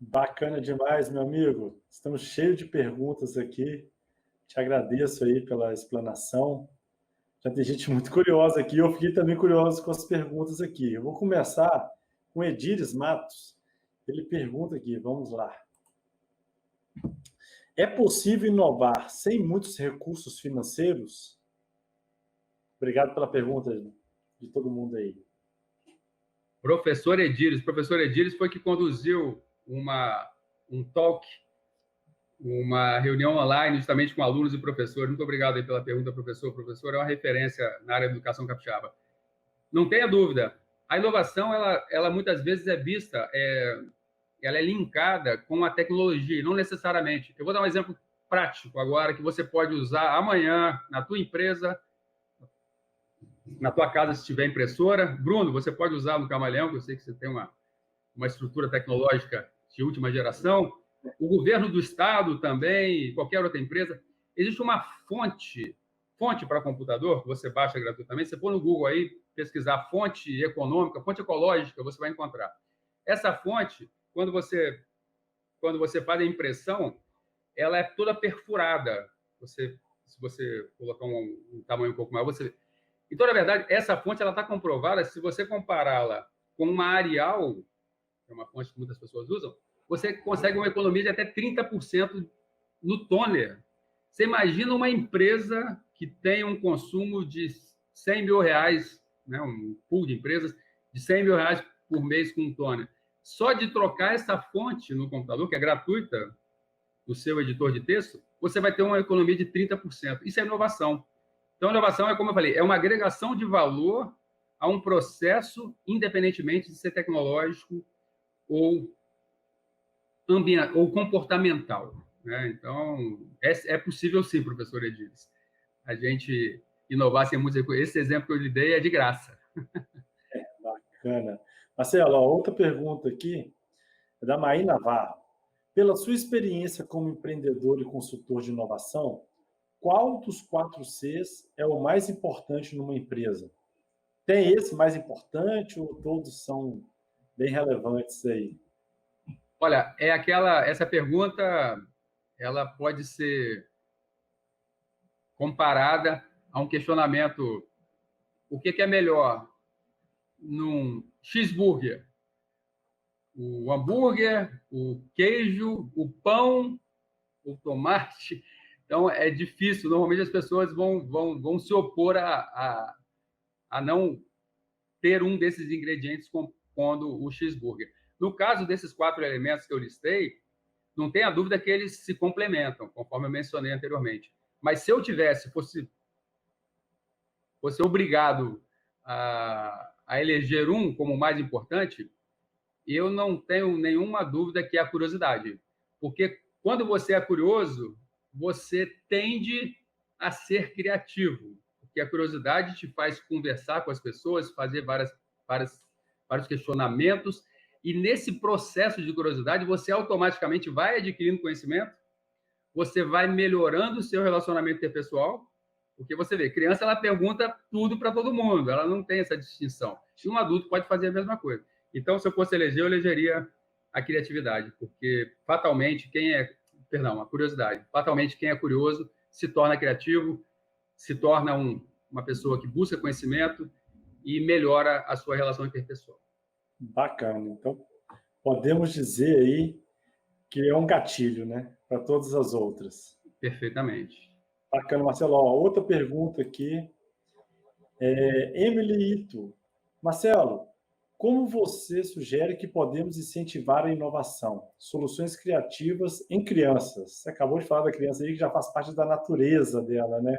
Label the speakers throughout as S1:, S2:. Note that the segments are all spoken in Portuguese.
S1: Bacana demais, meu amigo. Estamos cheios de perguntas aqui. Te agradeço aí pela explanação. Já tem gente muito curiosa aqui. Eu fiquei também curioso com as perguntas aqui. Eu vou começar com Edires Matos. Ele pergunta aqui, vamos lá. É possível inovar sem muitos recursos financeiros? Obrigado pela pergunta de todo mundo aí.
S2: Professor Edires foi que conduziu um talk, uma reunião online justamente com alunos e professores. Muito obrigado aí pela pergunta, professor. O professor é uma referência na área da educação capixaba. Não tenha dúvida, a inovação, ela muitas vezes é vista, ela é linkada com a tecnologia, não necessariamente. Eu vou dar um exemplo prático agora, que você pode usar amanhã na tua empresa, na tua casa, se tiver impressora. Bruno, você pode usar no Camaleão, que eu sei que você tem uma estrutura tecnológica de última geração. O governo do estado também, qualquer outra empresa. Existe uma fonte para computador, que você baixa gratuitamente. Você põe no Google aí, pesquisar fonte econômica, fonte ecológica, você vai encontrar. Essa fonte, quando você faz a impressão, ela é toda perfurada. Se você colocar um tamanho um pouco maior, você... Então, na verdade, essa fonte está comprovada. Se você compará-la com uma Arial, que é uma fonte que muitas pessoas usam, você consegue uma economia de até 30% no toner. Você imagina uma empresa que tem um consumo de 100 mil reais, né, um pool de empresas, de 100 mil reais por mês com um toner. Só de trocar essa fonte no computador, que é gratuita, no seu editor de texto, você vai ter uma economia de 30%. Isso é inovação. Então, a inovação é, como eu falei, é uma agregação de valor a um processo, independentemente de ser tecnológico ou comportamental. Né? Então, é possível sim, professor Edils, a gente inovar sem muitos recursos. Esse exemplo que eu lhe dei é de graça.
S1: Bacana. Marcelo, outra pergunta aqui é da Maí Navarro. Pela sua experiência como empreendedor e consultor de inovação, qual dos 4 Cs é o mais importante numa empresa? Tem esse mais importante ou todos são bem relevantes aí?
S2: Olha, essa pergunta, ela pode ser comparada a um questionamento: o que é melhor num cheeseburger? O hambúrguer, o queijo, o pão, o tomate? Então, é difícil. Normalmente, as pessoas vão se opor a não ter um desses ingredientes compondo o cheeseburger. No caso desses 4 elementos que eu listei, não tenha dúvida que eles se complementam, conforme eu mencionei anteriormente. Mas se eu fosse obrigado a eleger um como mais importante, eu não tenho nenhuma dúvida que é a curiosidade. Porque quando você é curioso, você tende a ser criativo. Porque a curiosidade te faz conversar com as pessoas, fazer vários questionamentos, e nesse processo de curiosidade, você automaticamente vai adquirindo conhecimento, você vai melhorando o seu relacionamento interpessoal, porque você vê, criança, ela pergunta tudo para todo mundo, ela não tem essa distinção. E um adulto pode fazer a mesma coisa. Então, se eu fosse eleger, eu elegeria a criatividade, porque fatalmente a curiosidade, fatalmente quem é curioso se torna criativo, se torna uma pessoa que busca conhecimento e melhora a sua relação interpessoal.
S1: Bacana. Então, podemos dizer aí que é um gatilho, né? Para todas as outras.
S2: Perfeitamente.
S1: Bacana, Marcelo. Outra pergunta aqui. Emily Ito. Marcelo, como você sugere que podemos incentivar a inovação, soluções criativas em crianças? Você acabou de falar da criança aí, que já faz parte da natureza dela, né?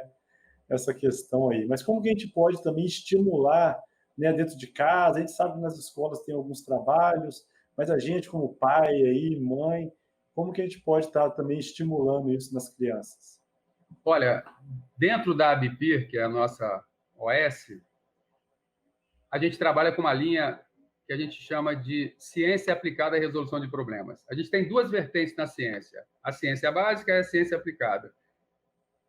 S1: Essa questão aí. Mas como que a gente pode também estimular, né, dentro de casa? A gente sabe que nas escolas tem alguns trabalhos, mas a gente, como pai aí, mãe, como que a gente pode estar também estimulando isso nas crianças?
S2: Olha, dentro da ABPIR, que é a nossa OS, a gente trabalha com uma linha que a gente chama de ciência aplicada à resolução de problemas. A gente tem 2 vertentes na ciência: a ciência básica e a ciência aplicada.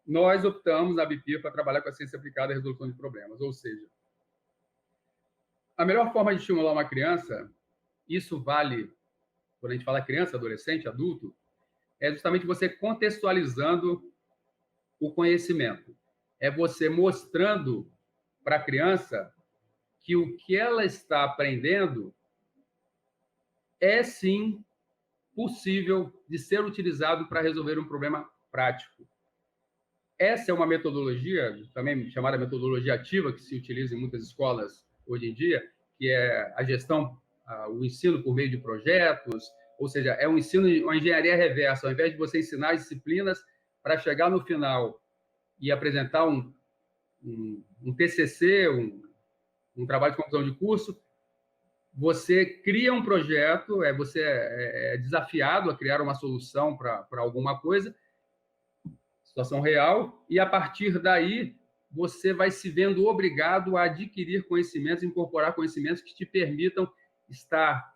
S2: Nós optamos, na ABPIR, para trabalhar com a ciência aplicada à resolução de problemas, ou seja, a melhor forma de estimular uma criança, isso vale quando a gente fala criança, adolescente, adulto, é justamente você contextualizando o conhecimento. É você mostrando para a criança que o que ela está aprendendo é, sim, possível de ser utilizado para resolver um problema prático. Essa é uma metodologia, também chamada metodologia ativa, que se utiliza em muitas escolas hoje em dia, que é a gestão, o ensino por meio de projetos, ou seja, é um ensino, uma engenharia reversa. Ao invés de você ensinar as disciplinas para chegar no final e apresentar um TCC, um trabalho de conclusão de curso, você cria um projeto, você é desafiado a criar uma solução para alguma coisa, situação real, e a partir daí você vai se vendo obrigado a adquirir conhecimentos, incorporar conhecimentos que te permitam estar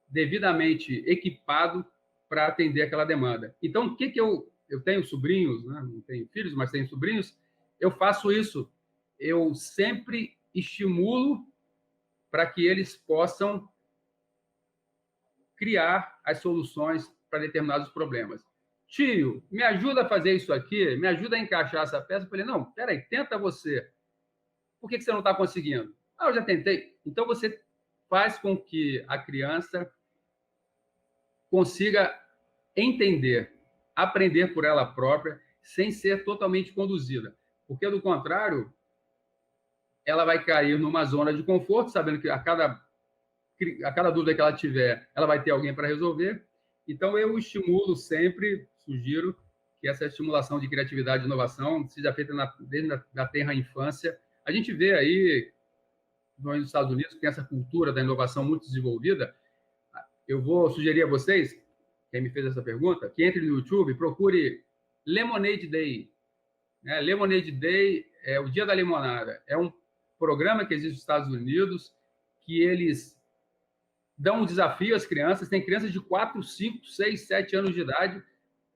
S2: devidamente equipado para atender aquela demanda. Então, o que eu tenho sobrinhos, né? Não tenho filhos, mas tenho sobrinhos, eu faço isso. Eu sempre estimulo para que eles possam criar as soluções para determinados problemas. Tio, me ajuda a fazer isso aqui, me ajuda a encaixar essa peça. Eu falei, não, peraí, tenta você. Por que você não está conseguindo? Ah, eu já tentei. Então, você faz com que a criança consiga entender, aprender por ela própria, sem ser totalmente conduzida. Porque, do contrário, ela vai cair numa zona de conforto, sabendo que a cada dúvida que ela tiver, ela vai ter alguém para resolver. Então, eu estimulo sempre, sugiro que essa estimulação de criatividade e inovação seja feita desde a tenra infância. A gente vê aí, nos Estados Unidos, que tem essa cultura da inovação muito desenvolvida. Eu vou sugerir a vocês, quem me fez essa pergunta, que entre no YouTube, procure Lemonade Day. Lemonade Day é o Dia da Limonada. É um programa que existe nos Estados Unidos, que eles dão um desafio às crianças. Tem crianças de 4, 5, 6, 7 anos de idade.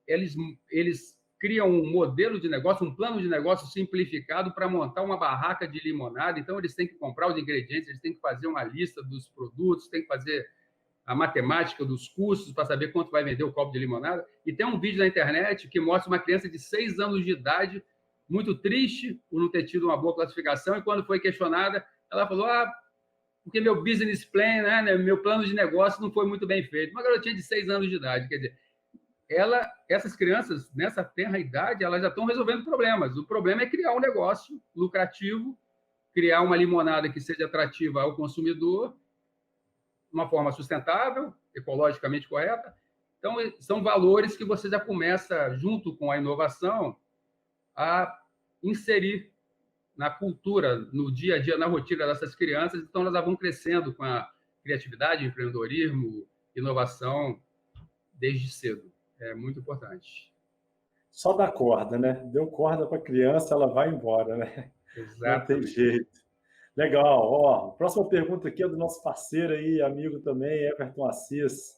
S2: Eles criam um modelo de negócio, um plano de negócio simplificado para montar uma barraca de limonada. Então, eles têm que comprar os ingredientes, eles têm que fazer uma lista dos produtos, têm que fazer a matemática dos custos para saber quanto vai vender o copo de limonada. E tem um vídeo na internet que mostra uma criança de 6 anos de idade, muito triste por não ter tido uma boa classificação, e quando foi questionada, ela falou, porque meu business plan, né, meu plano de negócio não foi muito bem feito. Uma garotinha de 6 anos de idade, quer dizer, essas crianças, nessa tenra idade, elas já estão resolvendo problemas. O problema é criar um negócio lucrativo, criar uma limonada que seja atrativa ao consumidor, de uma forma sustentável, ecologicamente correta. Então, são valores que você já começa, junto com a inovação, a inserir na cultura, no dia a dia, na rotina dessas crianças. Então, elas vão crescendo com a criatividade, empreendedorismo, inovação, desde cedo. É muito importante.
S1: Só dá corda, né? Deu corda para a criança, ela vai embora, né?
S2: Exatamente.
S1: Não tem jeito. Legal. Ó, a próxima pergunta aqui é do nosso parceiro aí, amigo também, Everton Assis.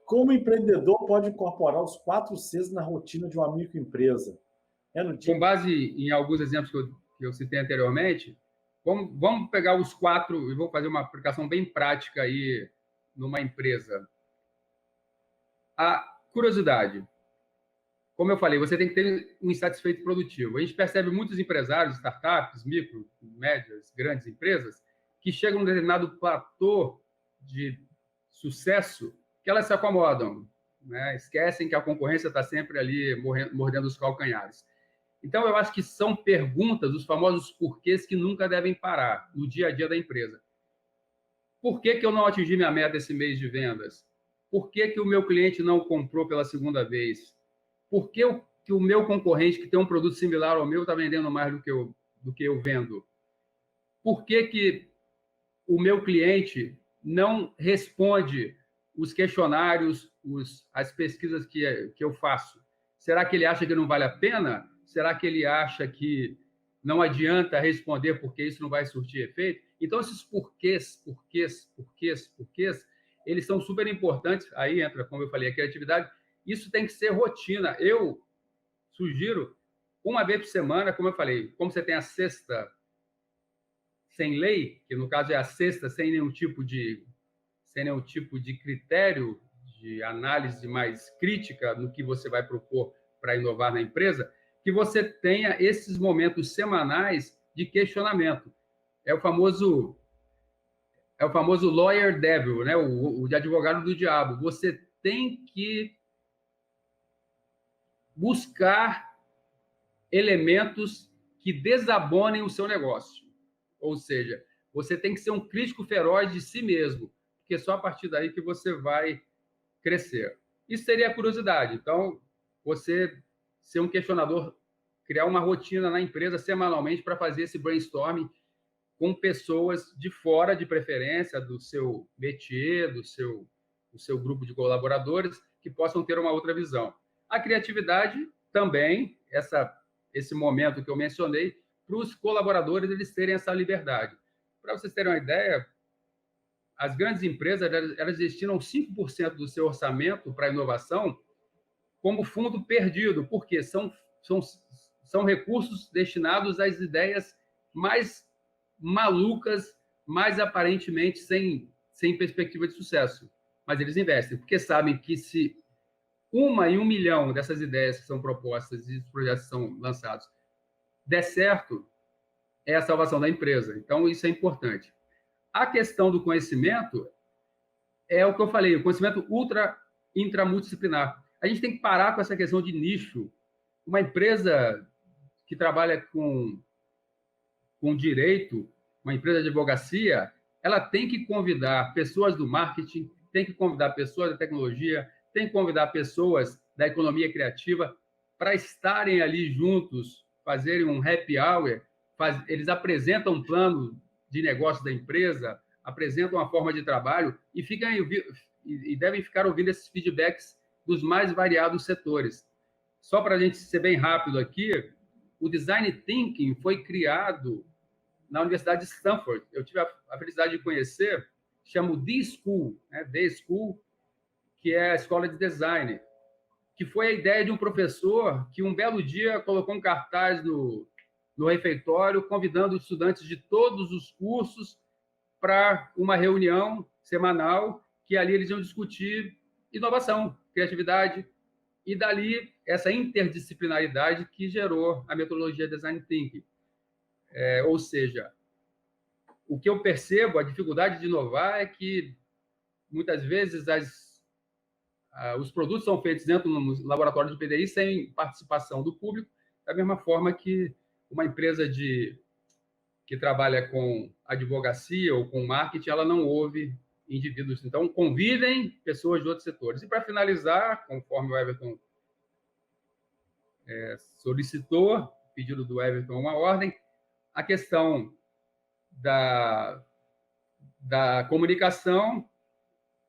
S1: Como o empreendedor pode incorporar os 4 Cs na rotina de uma microempresa?
S2: Com base em alguns exemplos que eu citei anteriormente, vamos pegar os 4 e vou fazer uma aplicação bem prática aí numa empresa. A curiosidade. Como eu falei, você tem que ter um insatisfeito produtivo. A gente percebe muitos empresários, startups, micro, médias, grandes empresas, que chegam a um determinado platô de sucesso que elas se acomodam, né? Esquecem que a concorrência está sempre ali mordendo os calcanhares. Então, eu acho que são perguntas, os famosos porquês, que nunca devem parar no dia a dia da empresa. Por que eu não atingi minha meta esse mês de vendas? Por que o meu cliente não comprou pela segunda vez? Por que o meu concorrente, que tem um produto similar ao meu, está vendendo mais do que eu vendo? Por que o meu cliente não responde os questionários, as pesquisas que eu faço? Será que ele acha que não vale a pena? Será que ele acha que não adianta responder porque isso não vai surtir efeito? Então, esses porquês, eles são super importantes. Aí entra, como eu falei, a criatividade. Isso tem que ser rotina. Eu sugiro uma vez por semana, como eu falei, como você tem a sexta sem lei, que no caso é a sexta sem nenhum tipo de critério de análise mais crítica no que você vai propor para inovar na empresa, que você tenha esses momentos semanais de questionamento. É o famoso lawyer devil, né? O de advogado do diabo. Você tem que buscar elementos que desabonem o seu negócio. Ou seja, você tem que ser um crítico feroz de si mesmo, porque só a partir daí que você vai crescer. Isso seria a curiosidade. Então, você ser um questionador, criar uma rotina na empresa semanalmente para fazer esse brainstorming com pessoas de fora, de preferência, do seu métier, do seu grupo de colaboradores, que possam ter uma outra visão. A criatividade também, esse momento que eu mencionei, para os colaboradores eles terem essa liberdade. Para vocês terem uma ideia, as grandes empresas elas destinam 5% do seu orçamento para a inovação como fundo perdido, porque são recursos destinados às ideias mais malucas, mais aparentemente sem perspectiva de sucesso. Mas eles investem, porque sabem que se 1 em 1 milhão dessas ideias que são propostas e os projetos que são lançados der certo, é a salvação da empresa. Então, isso é importante. A questão do conhecimento é o que eu falei, o conhecimento intramultidisciplinar. A gente tem que parar com essa questão de nicho. Uma empresa que trabalha com direito, uma empresa de advocacia, ela tem que convidar pessoas do marketing, tem que convidar pessoas da tecnologia, tem que convidar pessoas da economia criativa para estarem ali juntos, fazerem um happy hour. Eles apresentam um plano de negócio da empresa, apresentam uma forma de trabalho e devem ficar ouvindo esses feedbacks dos mais variados setores. Só para a gente ser bem rápido aqui, o Design Thinking foi criado na Universidade de Stanford. Eu tive a felicidade de conhecer, chama o D-School, né? D-School, que é a escola de design, que foi a ideia de um professor que um belo dia colocou um cartaz no refeitório, convidando os estudantes de todos os cursos para uma reunião semanal, que ali eles iam discutir inovação, criatividade, e dali essa interdisciplinaridade que gerou a metodologia Design Thinking. Ou seja, o que eu percebo, a dificuldade de inovar é que, muitas vezes, os produtos são feitos dentro do laboratório de PDI sem participação do público, da mesma forma que uma empresa que trabalha com advocacia ou com marketing, ela não ouve indivíduos. Então, convidem pessoas de outros setores. E, para finalizar, conforme o Everton solicitou, pedido do Everton uma ordem, a questão da comunicação,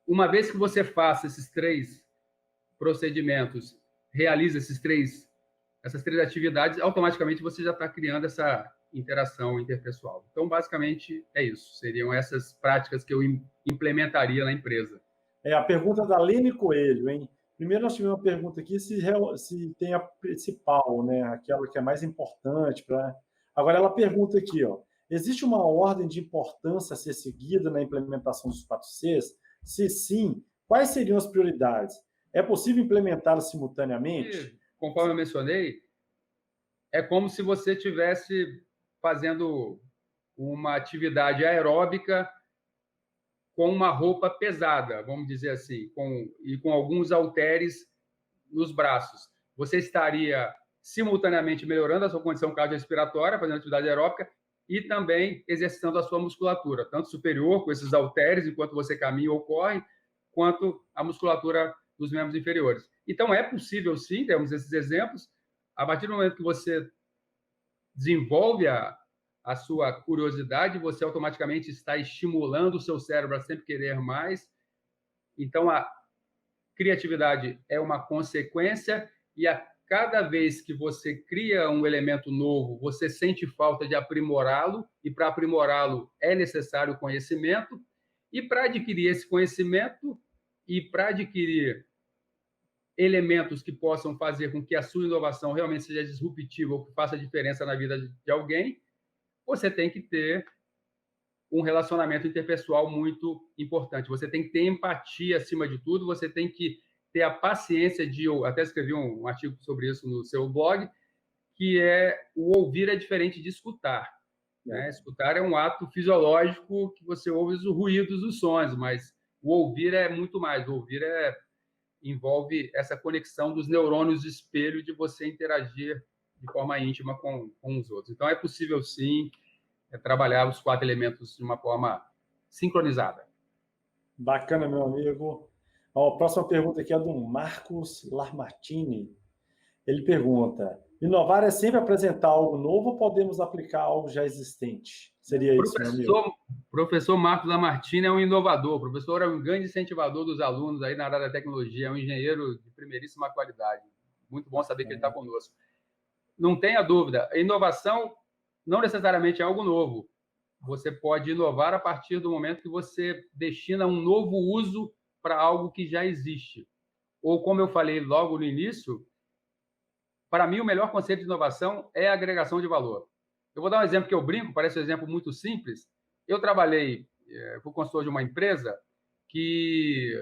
S2: uma vez que você faça esses 3 procedimentos, realiza essas três atividades, automaticamente você já está criando essa interação interpessoal. Então, basicamente, é isso. Seriam essas práticas que eu implementaria na empresa.
S1: A pergunta da Lene Coelho, hein? Primeiro, nós tivemos uma pergunta aqui se tem a principal, né? Aquela que é mais importante. Agora, ela pergunta aqui, ó, existe uma ordem de importância a ser seguida na implementação dos 4Cs? Se sim, quais seriam as prioridades? É possível implementá-las simultaneamente?
S2: Conforme eu mencionei, é como se você estivesse fazendo uma atividade aeróbica com uma roupa pesada, vamos dizer assim, com alguns halteres nos braços. Você estaria simultaneamente melhorando a sua condição cardiorrespiratória, fazendo atividade aeróbica, e também exercitando a sua musculatura, tanto superior, com esses halteres, enquanto você caminha ou corre, quanto a musculatura dos membros inferiores. Então, é possível, sim, temos esses exemplos. A partir do momento que você desenvolve a sua curiosidade, você automaticamente está estimulando o seu cérebro a sempre querer mais. Então, a criatividade é uma consequência, e a cada vez que você cria um elemento novo, você sente falta de aprimorá-lo, e para aprimorá-lo é necessário conhecimento, e para adquirir esse conhecimento e para adquirir elementos que possam fazer com que a sua inovação realmente seja disruptiva ou que faça diferença na vida de alguém, você tem que ter um relacionamento interpessoal muito importante. Você tem que ter empatia acima de tudo, você tem que ter a paciência de... Eu até escrevi um artigo sobre isso no seu blog, que o ouvir é diferente de escutar. Né? Escutar é um ato fisiológico que você ouve os ruídos, os sons, mas o ouvir é muito mais. O ouvir envolve essa conexão dos neurônios de espelho, de você interagir de forma íntima com os outros. Então, é possível, sim, trabalhar os 4 elementos de uma forma sincronizada.
S1: Bacana, meu amigo. A próxima pergunta aqui é do Marcos Larmartini. Ele pergunta: inovar é sempre apresentar algo novo ou podemos aplicar algo já existente? Seria isso, meu amigo?
S2: Professor Marcos Lamartine é um inovador. O professor é um grande incentivador dos alunos aí na área da tecnologia, é um engenheiro de primeiríssima qualidade. Muito bom saber que ele está conosco. Não tenha dúvida, a inovação não necessariamente é algo novo. Você pode inovar a partir do momento que você destina um novo uso para algo que já existe. Ou, como eu falei logo no início, para mim, o melhor conceito de inovação é a agregação de valor. Eu vou dar um exemplo que eu brinco, parece um exemplo muito simples. Eu trabalhei como consultor de uma empresa que,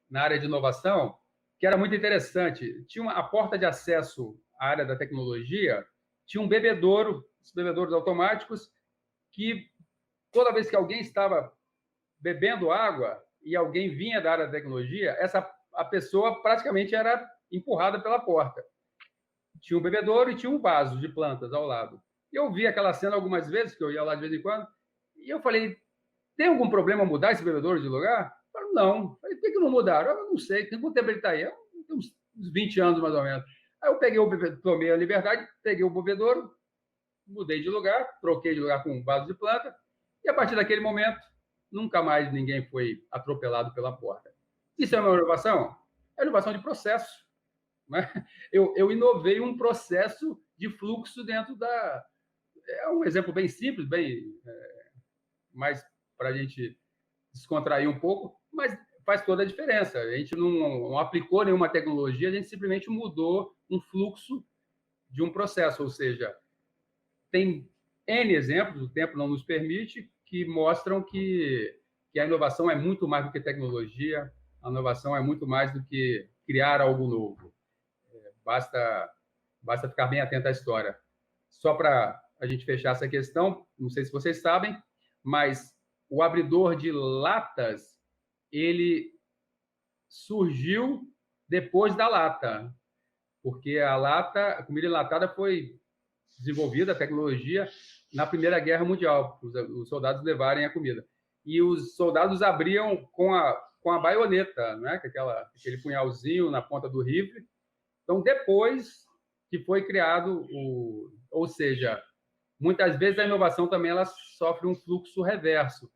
S2: na área de inovação, que era muito interessante. Tinha a porta de acesso à área da tecnologia, tinha um bebedouro, os bebedouros automáticos, que toda vez que alguém estava bebendo água e alguém vinha da área da tecnologia, a pessoa praticamente era empurrada pela porta. Tinha um bebedouro e tinha um vaso de plantas ao lado. Eu vi aquela cena algumas vezes, que eu ia lá de vez em quando, e eu falei, tem algum problema mudar esse bebedouro de lugar? Eu falei, não. Eu falei, por que não mudaram? Eu não sei, tem quanto tempo ele está aí? Tem uns 20 anos, mais ou menos. Aí eu peguei tomei a liberdade, peguei o bebedouro, mudei de lugar, troquei de lugar com um vaso de planta, e a partir daquele momento, nunca mais ninguém foi atropelado pela porta. Isso é uma inovação? É inovação de processo. Né? Eu inovei um processo de fluxo dentro da... É um exemplo bem simples, mais para a gente descontrair um pouco, mas faz toda a diferença. A gente não aplicou nenhuma tecnologia, a gente simplesmente mudou um fluxo de um processo, ou seja, tem N exemplos, o tempo não nos permite, que mostram que a inovação é muito mais do que tecnologia, a inovação é muito mais do que criar algo novo. Basta ficar bem atento à história. Só para a gente fechar essa questão, não sei se vocês sabem, mas o abridor de latas, ele surgiu depois da lata, porque a comida enlatada foi desenvolvida, a tecnologia, na Primeira Guerra Mundial, os soldados levarem a comida. E os soldados abriam com a baioneta, né? Aquele punhalzinho na ponta do rifle. Então, depois que foi criado ou seja, muitas vezes a inovação também ela sofre um fluxo reverso.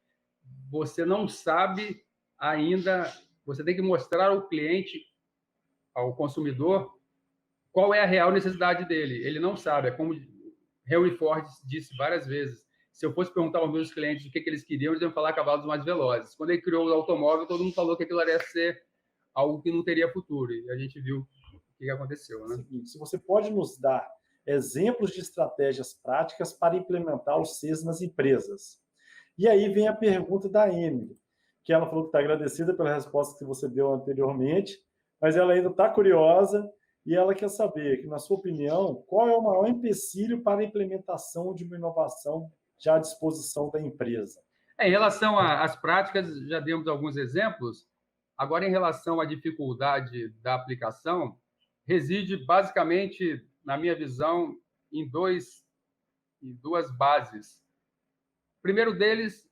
S2: Você não sabe ainda, você tem que mostrar ao cliente, ao consumidor, qual é a real necessidade dele. Ele não sabe, é como Henry Ford disse várias vezes. Se eu fosse perguntar aos meus clientes o que eles queriam, eles iam falar cavalos mais velozes. Quando ele criou o automóvel, todo mundo falou que aquilo ia ser algo que não teria futuro. E a gente viu o que aconteceu, né?
S1: Se você pode nos dar exemplos de estratégias práticas para implementar os Cs nas empresas. E aí vem a pergunta da Emily, que ela falou que está agradecida pela resposta que você deu anteriormente, mas ela ainda está curiosa e ela quer saber, que, na sua opinião, qual é o maior empecilho para a implementação de uma inovação já à disposição da empresa?
S2: Em relação às práticas, já demos alguns exemplos. Agora, em relação à dificuldade da aplicação, reside basicamente, na minha visão, em duas bases. Primeiro deles,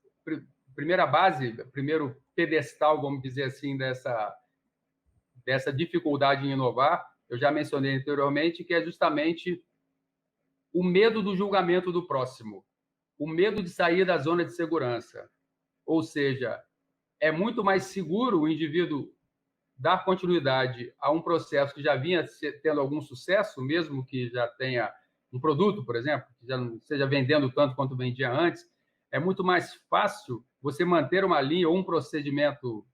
S2: primeira base, primeiro pedestal, vamos dizer assim, dessa dificuldade em inovar, eu já mencionei anteriormente, que é justamente o medo do julgamento do próximo, o medo de sair da zona de segurança. Ou seja, é muito mais seguro o indivíduo dar continuidade a um processo que já vinha tendo algum sucesso, mesmo que já tenha um produto, por exemplo, que já não esteja vendendo tanto quanto vendia antes. É muito mais fácil você manter uma linha ou um procedimento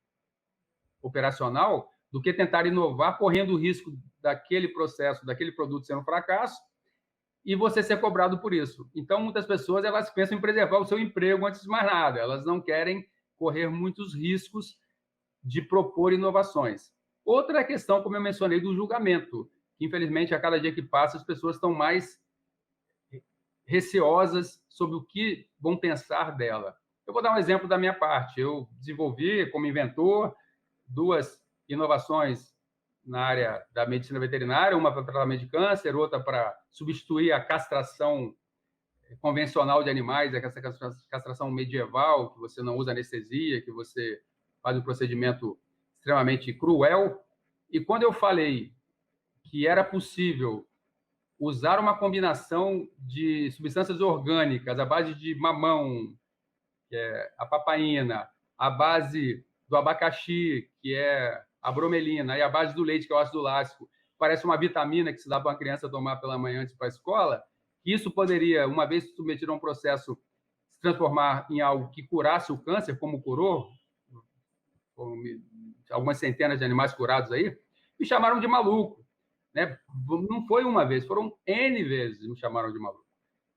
S2: operacional do que tentar inovar, correndo o risco daquele processo, daquele produto sendo um fracasso, e você ser cobrado por isso. Então, muitas pessoas elas pensam em preservar o seu emprego antes de mais nada. Elas não querem correr muitos riscos de propor inovações. Outra questão, como eu mencionei, do julgamento, que, infelizmente, a cada dia que passa, as pessoas estão mais receosas sobre o que vão pensar dela. Eu vou dar um exemplo da minha parte. Eu desenvolvi, como inventor, 2 inovações na área da medicina veterinária, uma para tratamento de câncer, outra para substituir a castração convencional de animais, essa castração medieval, que você não usa anestesia, que você faz um procedimento extremamente cruel. E quando eu falei que era possível usar uma combinação de substâncias orgânicas à base de mamão, que é a papaina, à base do abacaxi, que é a bromelina, e a base do leite, que é o ácido lático, parece uma vitamina que se dá para uma criança tomar pela manhã antes para a escola, isso poderia, uma vez submetido a um processo, se transformar em algo que curasse o câncer, como curou algumas centenas de animais curados aí, me chamaram de maluco. Né? Não foi uma vez, foram N vezes me chamaram de maluco.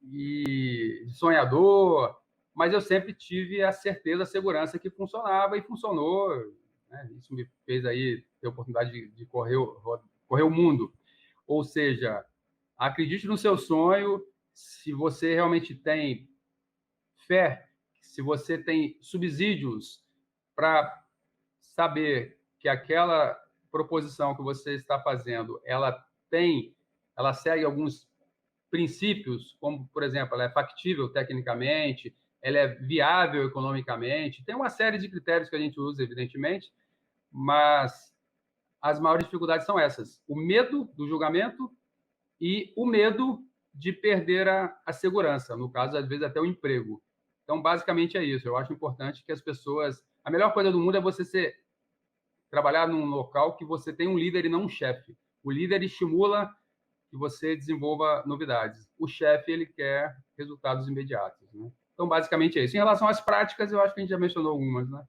S2: E de sonhador, mas eu sempre tive a certeza, a segurança que funcionava e funcionou. Né? Isso me fez aí ter a oportunidade de correr o mundo. Ou seja, acredite no seu sonho, se você realmente tem fé, se você tem subsídios para saber que aquela proposição que você está fazendo, ela segue alguns princípios, como, por exemplo, ela é factível tecnicamente, ela é viável economicamente, tem uma série de critérios que a gente usa, evidentemente, mas as maiores dificuldades são essas: o medo do julgamento e o medo de perder a segurança, no caso, às vezes, até o emprego. Então, basicamente, é isso. Eu acho importante que as pessoas... A melhor coisa do mundo é você trabalhar num local que você tem um líder e não um chefe. O líder estimula que você desenvolva novidades. O chefe, ele quer resultados imediatos. Né? Então, basicamente é isso. Em relação às práticas, eu acho que a gente já mencionou algumas, né?